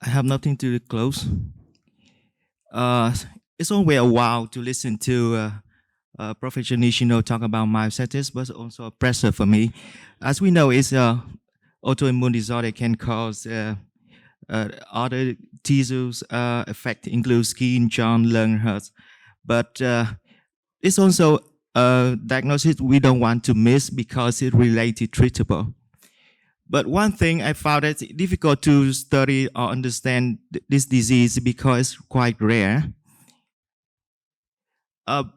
I have nothing to close. Uh, it's always a while to listen to Professor Nishino talk about myositis, but also a pressure for me. As we know, it's autoimmune disorder can cause other tissues effect, include skin, joint, lung, heart. But it's also a diagnosis we don't want to miss because it's related treatable. But one thing I found it's difficult to study or understand this disease because it's quite rare.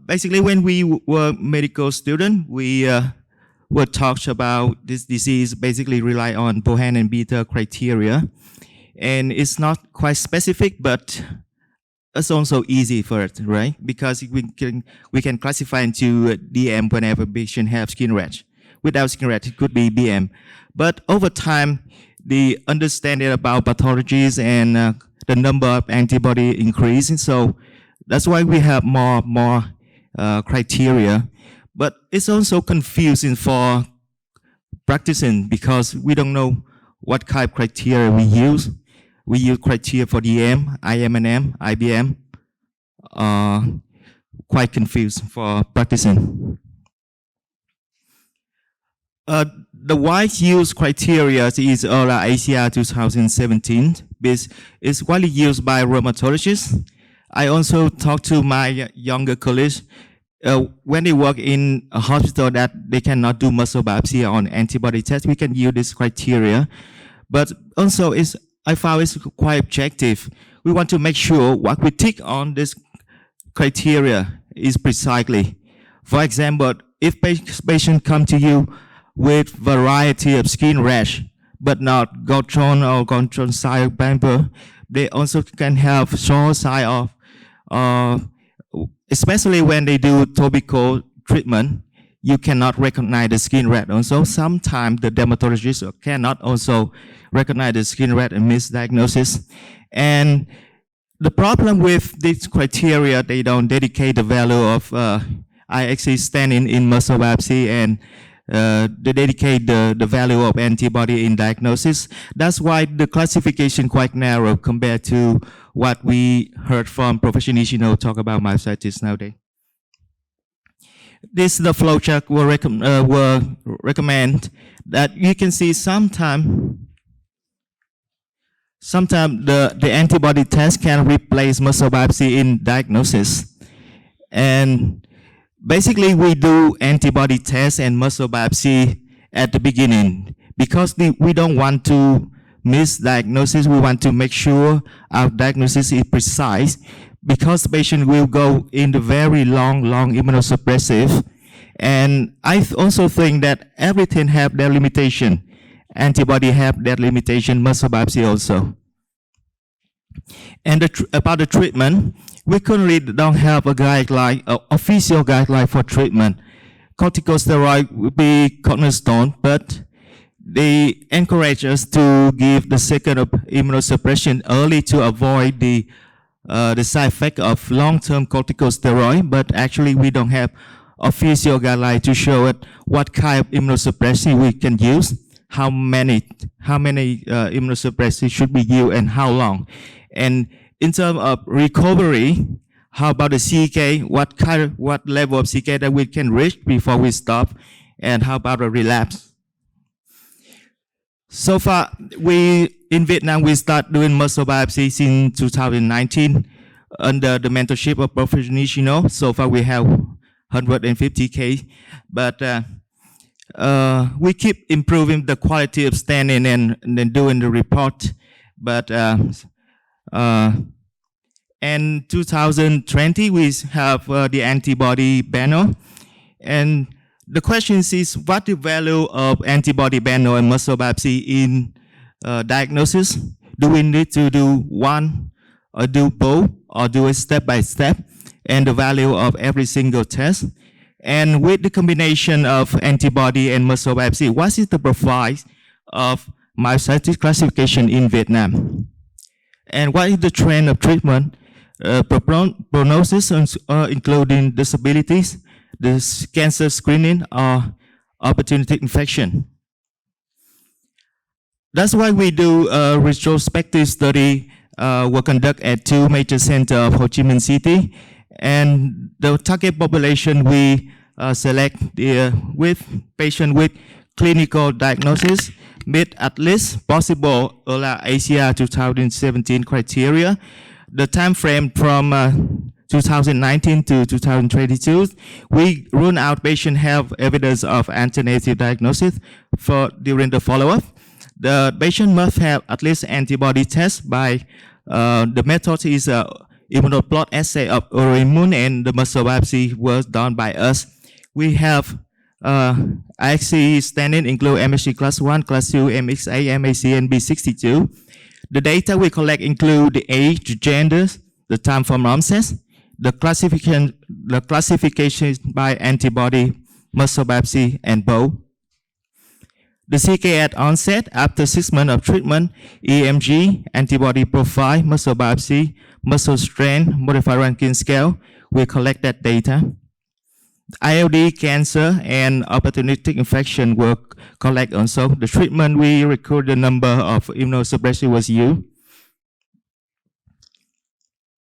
Basically, when we were medical students, we were taught about this disease basically rely on Bohan and Beta criteria. And it's not quite specific, but it's also easy for it, right? Because we can classify into DM whenever patient have skin rash. Without skin rash, it could be BM. But over time, the understanding about pathologies and the number of antibody increasing. So that's why we have more criteria. But it's also confusing for practicing because we don't know what kind of criteria we use. We use criteria for DM, IMNM, IBM. Quite confused for practicing. The wide use criteria is ASEAN 2017. This is widely used by rheumatologists. I also talked to my younger colleagues when they work in a hospital that they cannot do muscle biopsy on antibody test. We can use this criteria, but also I found it's quite objective. We want to make sure what we tick on this criteria is precisely. For example, if patient come to you with variety of skin rash, but not Gottron or Gottron side bumper, they also can have short side of, especially when they do topical treatment, you cannot recognize the skin rash. Also, sometimes the dermatologist cannot also recognize the skin rash and misdiagnosis. And the problem with this criteria, they don't dedicate the value of IXC standing in muscle biopsy and they dedicate the value of antibody in diagnosis. That's why the classification quite narrow compared to what we heard from Professor Nishino talk about myositis nowadays. This is the flowchart will recommend that you can see sometime the antibody test can replace muscle biopsy in diagnosis. And basically, we do antibody test and muscle biopsy at the beginning because we don't want to misdiagnose. We want to make sure our diagnosis is precise because the patient will go in the very long immunosuppressive. And I also think that everything have their limitation. Antibody have their limitation, muscle biopsy also. And about the treatment, we currently don't have a guideline, an official guideline for treatment. Corticosteroid will be cornerstone, but they encourage us to give the second immunosuppression early to avoid the side effect of long-term corticosteroid. But actually, we don't have official guideline to show it what kind of immunosuppression we can use, how many immunosuppressive should be used, and how long. And in terms of recovery, how about the CK? What level of CK that we can reach before we stop? And how about a relapse? So far, in Vietnam, we start doing muscle biopsy since 2019 under the mentorship of Professor Nishino. So far, we have 150 cases, but we keep improving the quality of standing and then doing the report. But in 2020, we have the antibody panel. And the question is, what the value of antibody panel and muscle biopsy in diagnosis? Do we need to do one or do both or do it step by step? And the value of every single test? And with the combination of antibody and muscle biopsy, what is the profile of myositis classification in Vietnam? And what is the trend of treatment, prognosis, including disabilities, the cancer screening, or opportunistic infection? That's why we do a retrospective study were conducted at two major centers of Ho Chi Minh City. And the target population we select with patient with clinical diagnosis meet at least possible ASEAN 2017 criteria. The time frame from 2019 to 2022, we rule out patient have evidence of antenatal diagnosis during the follow-up. The patient must have at least antibody test by the method is immunoblot assay of autoimmune, and the muscle biopsy was done by us. We have IXC standard include MSC class 1, class 2, MXA, MAC, and B62. The data we collect include the age, gender, the time from onset, the classification by antibody, muscle biopsy, and both. The CK at onset, after 6 months of treatment, EMG, antibody profile, muscle biopsy, muscle strength, modified Rankin scale, we collect that data. ILD, cancer, and opportunistic infection were collected also. The treatment, we record the number of immunosuppressive was used.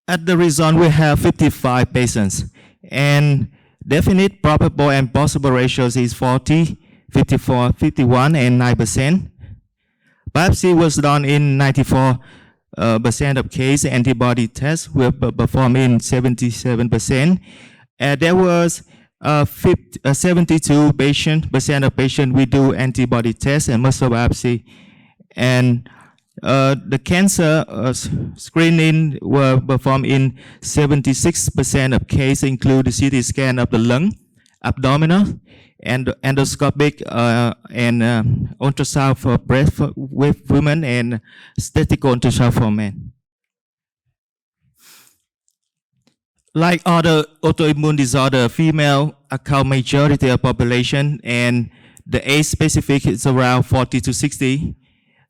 At the result, we have 55 patients, and definite probable and possible ratios is 40, 54, 51, and 9%. Biopsy was done in 94% of case. Antibody tests were performed in 77%. There was 72% of patients we do antibody tests and muscle biopsy. And the cancer screening were performed in 76% of cases, include the CT scan of the lung, abdominal, and endoscopic and ultrasound for breast with women, and statistical ultrasound for men. Like other autoimmune disorder, female account majority of population, and the age specific is around 40 to 60.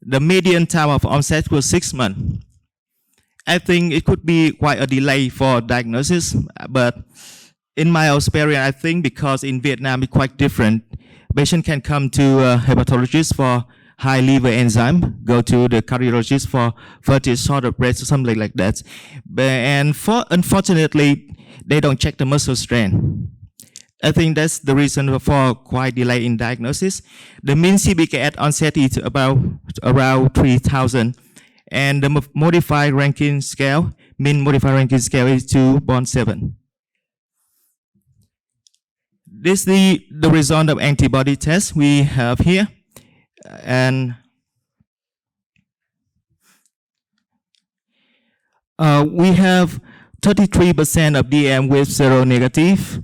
The median time of onset was 6 months. I think it could be quite a delay for diagnosis, but in my experience, I think because in Vietnam it's quite different. Patient can come to a hepatologist for high liver enzyme, go to the cardiologist for vertigo short of breath or something like that. Unfortunately, they don't check the muscle strength. I think that's the reason for quite delay in diagnosis. The mean CBK at onset is about around 3,000, and the modified Rankin scale, mean modified Rankin scale is 2.7. This is the result of antibody test we have here, and we have 33% of DM with seronegative,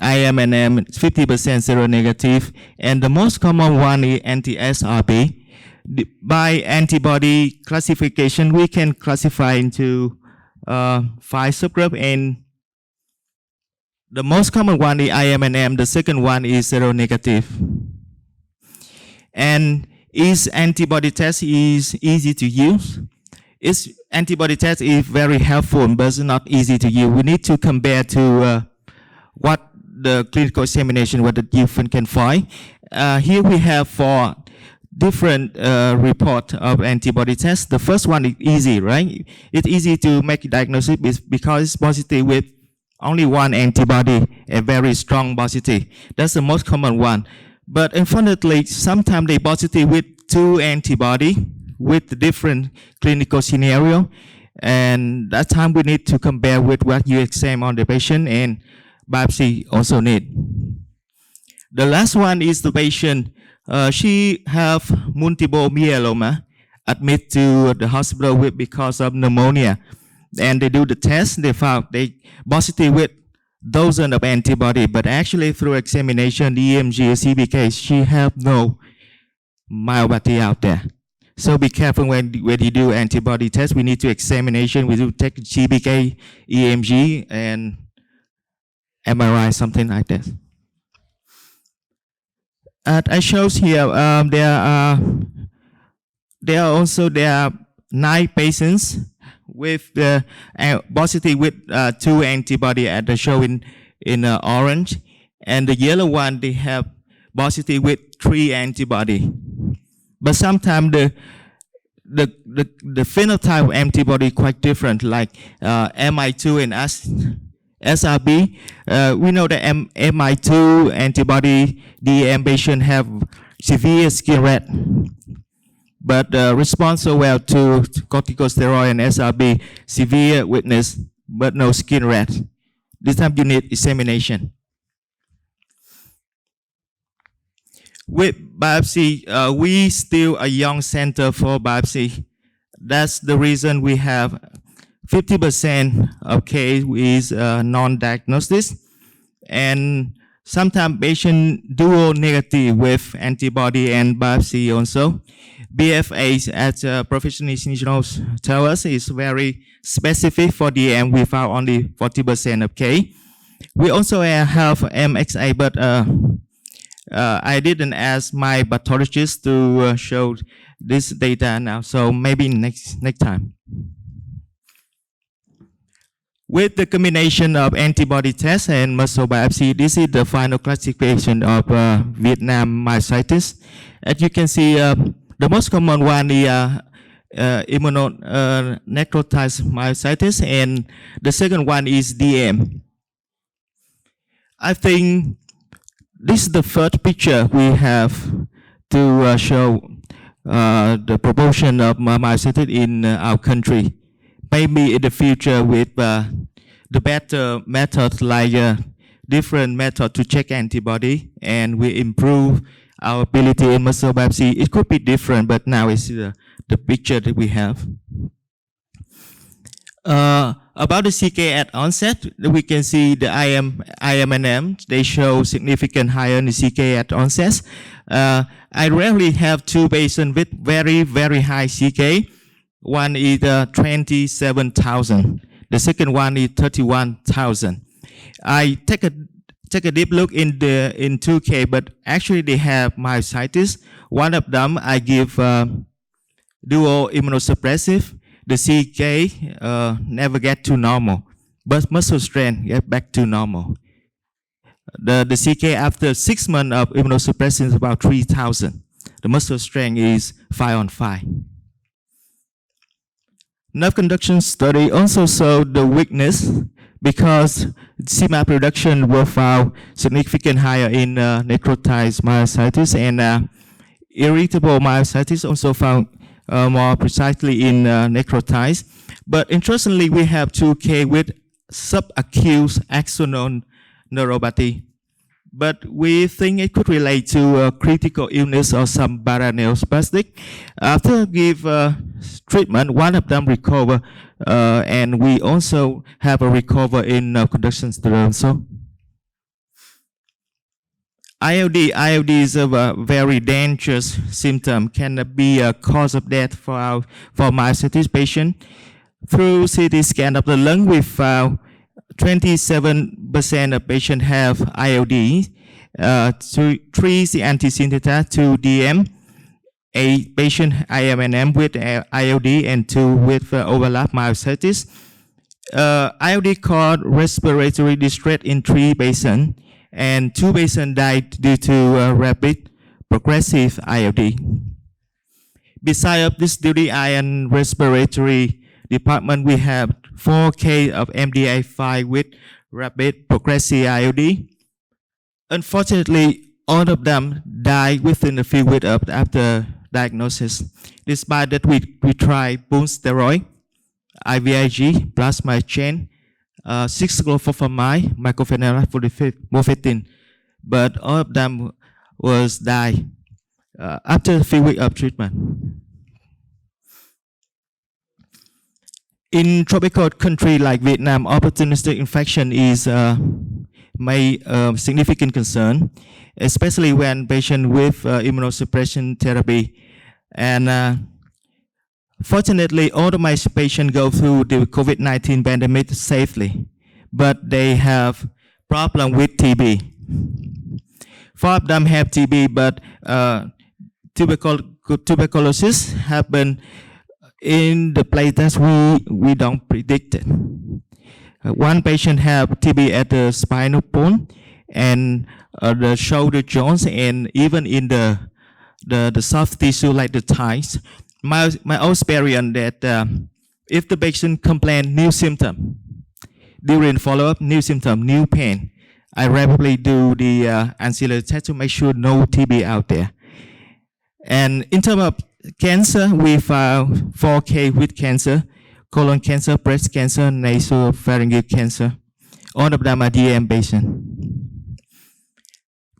IMNM 50% seronegative, and the most common one is anti-SRP. By antibody classification, we can classify into 5 subgroups, and the most common one is IMNM, the second one is seronegative. And its antibody test is easy to use. Its antibody test is very helpful, but it's not easy to use. We need to compare to what the clinical examination, what the different can find. Here we have 4 different report of antibody tests. The first one is easy, right? It's easy to make a diagnosis because it's positive with only one antibody, a very strong positive. That's the most common one. But unfortunately, sometimes they positive with 2 antibody with different clinical scenario. And that time we need to compare with what you examine on the patient, and biopsy also need. The last one is the patient. She have multiple myeloma, admit to the hospital because of pneumonia. And they do the test, they found they positive with dozens of antibody, but actually through examination, EMG, CBK, she have no myopathy out there. So be careful when you do antibody test. We need to examination. We do take CBK, EMG, and MRI, something like that. I shows here there are 9 patients with the positive with 2 antibody at the show in orange, and the yellow one they have positive with 3 antibody. But sometimes the phenotype of antibody quite different, like MI2 and SRB. We know that MI2 antibody DM patient have severe skin red, but respond so well to corticosteroid and SRB, severe weakness, but no skin red. This time you need examination. With biopsy, we still a young center for biopsy. That's the reason we have 50% of case is non-diagnosis, and sometimes patient dual negative with antibody and biopsy also. BFA, as professionals tell us, is very specific for DM. We found only 40% of case. We also have MXA, but I didn't ask my pathologist to show this data now, so maybe next time. With the combination of antibody test and muscle biopsy, this is the final classification of Vietnam myositis. As you can see, the most common one is immunonecrotized myositis, and the second one is DM. I think this is the first picture we have to show the proportion of myositis in our country. Maybe in the future with the better methods like different method to check antibody, and we improve our ability in muscle biopsy, it could be different, but now it's the picture that we have. About the CK at onset, we can see the IMNM, they show significant higher in the CK at onset. I rarely have two patients with very, very high CK. One is 27,000. The second one is 31,000. I take a deep look in 2K, but actually they have myositis. One of them I give dual immunosuppressive. The CK never get to normal, but muscle strength get back to normal. The CK after 6 months of immunosuppression is about 3,000. The muscle strength is 5 on 5. Nerve conduction study also showed the weakness because CMAP reduction were found significant higher in necrotized myositis, and irritable myositis also found more precisely in necrotized. But interestingly, we have 2K with subacute axonal neuropathy. But we think it could relate to critical illness or some paraneospastic. After give treatment, one of them recover, and we also have a recover in conduction syndrome. So ILD is a very dangerous symptom, can be a cause of death for myositis patient. Through CT scan of the lung, we found 27% of patients have ILD, 3 anti-synthetase, 2 DM, 8 patient IMNM with ILD, and 2 with overlap myositis. ILD caused respiratory distress in 3 patients, and 2 patients died due to rapid progressive ILD. Besides this duty iron respiratory department, we have 4 cases of MDI5 with rapid progressive ILD. Unfortunately, all of them died within a few weeks after diagnosis. Despite that, we tried bone steroid, IVIG, plasma chain, 6-glufosphomide, mycophenolate mofetin, but all of them was died after a few weeks of treatment. In tropical country like Vietnam, opportunistic infection is significant concern, especially when patient with immunosuppression therapy. And fortunately, all of my patients go through the COVID-19 pandemic safely, but they have problem with TB. 4 of them have TB, but tuberculosis happened in the place that we don't predict it. One patient have TB at the spinal bone and the shoulder joints, and even in the the soft tissue like the thighs. My own experience that if the patient complain new symptom, during follow-up, new symptom, new pain, I rapidly do the ancillary test to make sure no TB out there. And in terms of cancer, we found 4K with cancer, colon cancer, breast cancer, nasopharyngeal cancer. All of them are DM patient.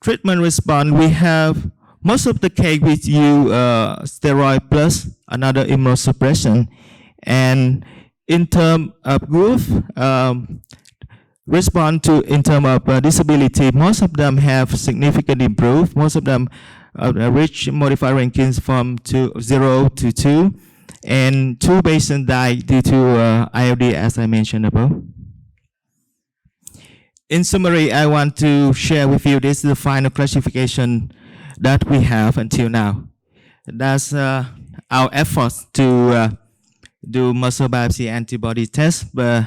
Treatment response, we have most of the case with you steroid plus another immunosuppression. And in terms of group, respond to in terms of disability, most of them have significantly improved. Most of them reach modified rankings from 0 to 2. And 2 patients died due to ILD, as I mentioned above. In summary, I want to share with you this is the final classification that we have until now. That's our efforts to do muscle biopsy antibody test, but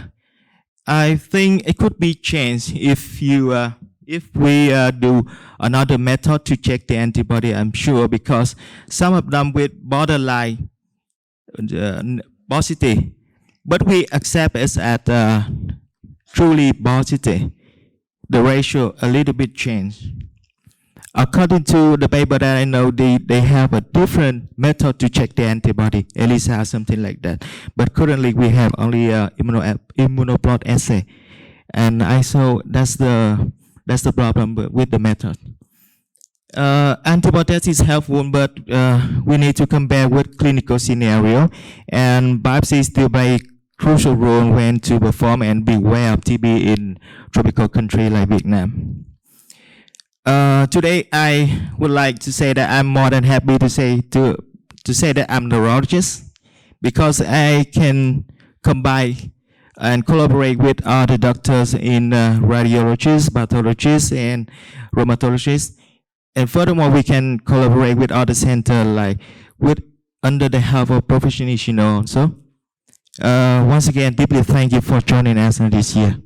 I think it could be changed if we do another method to check the antibody, I'm sure, because some of them with borderline positive, but we accept it as truly positive. The ratio a little bit changed. According to the paper that I know, they have a different method to check the antibody, ELISA, something like that. But currently we have only immunoplot assay, and I saw that's the problem with the method. Antibody test is helpful, but we need to compare with clinical scenario, and biopsy still play crucial role when to perform and beware of TB in tropical country like Vietnam. Today, I would like to say that I'm more than happy to say that I'm a neurologist, because I can combine and collaborate with other doctors in radiologists, pathologists, and rheumatologists. And furthermore, we can collaborate with other centers like under the help of professionals also. Once again, deeply thank you for joining us this year.